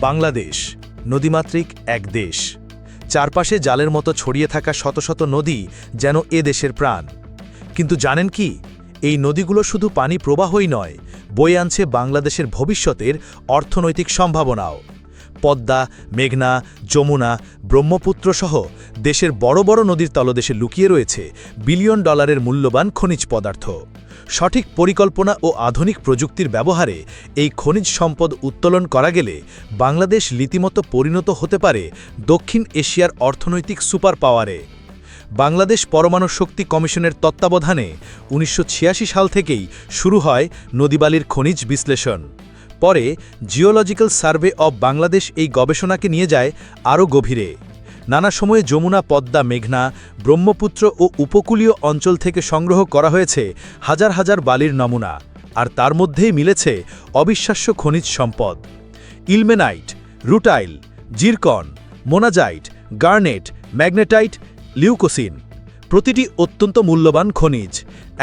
বাংলাদেশ নদীমাতৃক এক দেশ। চারপাশে জালের মতো ছড়িয়ে থাকা শত শত নদী যেন এ দেশের প্রাণ। কিন্তু জানেন কি, এই নদীগুলো শুধু পানি প্রবাহই নয়, বয়ে আনছে বাংলাদেশের ভবিষ্যতের অর্থনৈতিক সম্ভাবনাও। পদ্মা, মেঘনা, যমুনা, ব্রহ্মপুত্র সহ দেশের বড় বড় নদীর তলদেশে লুকিয়ে রয়েছে বিলিয়ন ডলারের মূল্যবান খনিজ পদার্থ। সঠিক পরিকল্পনা ও আধুনিক প্রযুক্তির ব্যবহারে এই খনিজ সম্পদ উত্তোলন করা গেলে বাংলাদেশ রীতিমতো পরিণত হতে পারে দক্ষিণ এশিয়ার অর্থনৈতিক সুপার পাওয়ারে। বাংলাদেশ পরমাণু শক্তি কমিশনের তত্ত্বাবধানে ১৯৮৬ সাল থেকেই শুরু হয় নদীবালির খনিজ বিশ্লেষণ। পরে জিওলজিক্যাল সার্ভে অব বাংলাদেশ এই গবেষণাকে নিয়ে যায় আরও গভীরে। নানা সময়ে যমুনা, পদ্মা, মেঘনা, ব্রহ্মপুত্র ও উপকূলীয় অঞ্চল থেকে সংগ্রহ করা হয়েছে হাজার হাজার বালির নমুনা, আর তার মধ্যেই মিলেছে অবিশ্বাস্য খনিজ সম্পদ। Ilmenite, rutile, zircon, monazite, garnet, magnetite, leucoxene প্রতিটি অত্যন্ত মূল্যবান খনিজ।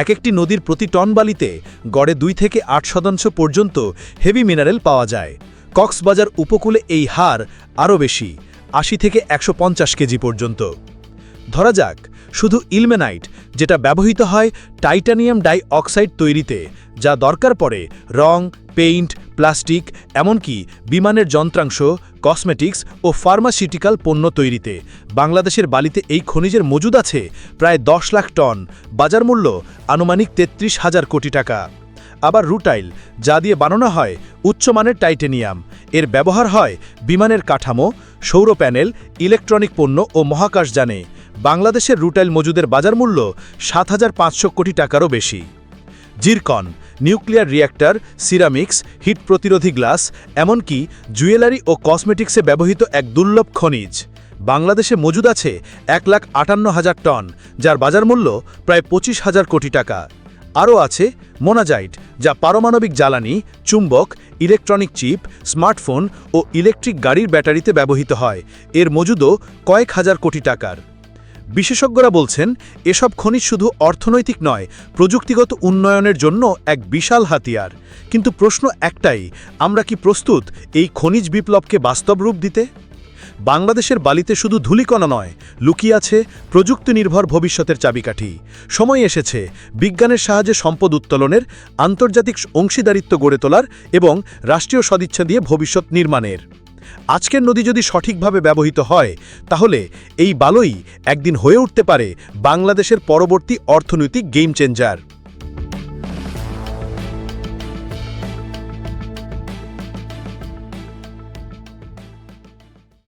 একটি নদীর প্রতি টন বালিতে গড়ে ২ থেকে ৮% পর্যন্ত হেভি মিনারেল পাওয়া যায়। কক্সবাজার উপকূলে এই হার আরও বেশি, ৮০ থেকে ১৫০ কেজি পর্যন্ত। ধরা যাক, শুধু ইলমেনাইট, যেটা ব্যবহৃত হয় টাইটানিয়াম ডাই অক্সাইড তৈরিতে, যা দরকার পড়ে রং, পেইন্ট, প্লাস্টিক, এমনকি বিমানের যন্ত্রাংশ, কসমেটিক্স ও ফার্মাসিউটিক্যাল পণ্য তৈরিতে, বাংলাদেশের বালিতে এই খনিজের মজুদ আছে প্রায় ১০ লাখ টন, বাজার মূল্য আনুমানিক ৩৩,০০০ কোটি টাকা। আবার রুটাইল, যা দিয়ে বানানো হয় উচ্চমানের টাইটেনিয়াম, এর ব্যবহার হয় বিমানের কাঠামো, সৌর প্যানেল, ইলেকট্রনিক পণ্য ও মহাকাশযানে। বাংলাদেশের রুটাইল মজুদের বাজার মূল্য ৭,৫০০ কোটি টাকারও বেশি। Zircon, nuclear reactor, ceramics, heat প্রতিরোধী গ্লাস, এমনকি জুয়েলারি ও কসমেটিক্সে ব্যবহৃত এক দুর্লভ খনিজ। বাংলাদেশে মজুদ আছে ১,৫৮,০০০ টন, যার বাজার মূল্য প্রায় ২৫,০০০ কোটি টাকা। আরও আছে মোনাজাইট, যা পারমাণবিক জ্বালানি, চুম্বক, ইলেকট্রনিক চিপ, স্মার্টফোন ও ইলেকট্রিক গাড়ির ব্যাটারিতে ব্যবহৃত হয়। এর মজুদও কয়েক হাজার কোটি টাকার। বিশেষজ্ঞরা বলছেন, এসব খনিজ শুধু অর্থনৈতিক নয়, প্রযুক্তিগত উন্নয়নের জন্য এক বিশাল হাতিয়ার। কিন্তু প্রশ্ন একটাই, আমরা কি প্রস্তুত এই খনিজ বিপ্লবকে বাস্তব রূপ দিতে? বাংলাদেশের বালিতে শুধু ধূলিকণা নয়, লুকিয়ে আছে প্রযুক্তি নির্ভর ভবিষ্যতের চাবিকাঠি। সময় এসেছে বিজ্ঞানের সাহায্যে সম্পদ উত্তোলনের, আন্তর্জাতিক অংশীদারিত্ব গড়ে তোলার এবং রাষ্ট্রীয় সদিচ্ছা দিয়ে ভবিষ্যৎ নির্মাণের। আজকের নদী যদি সঠিকভাবে ব্যবহৃত হয়, তাহলে এই বালুই একদিন হয়ে উঠতে পারে বাংলাদেশের পরবর্তী অর্থনৈতিক গেম চেঞ্জার।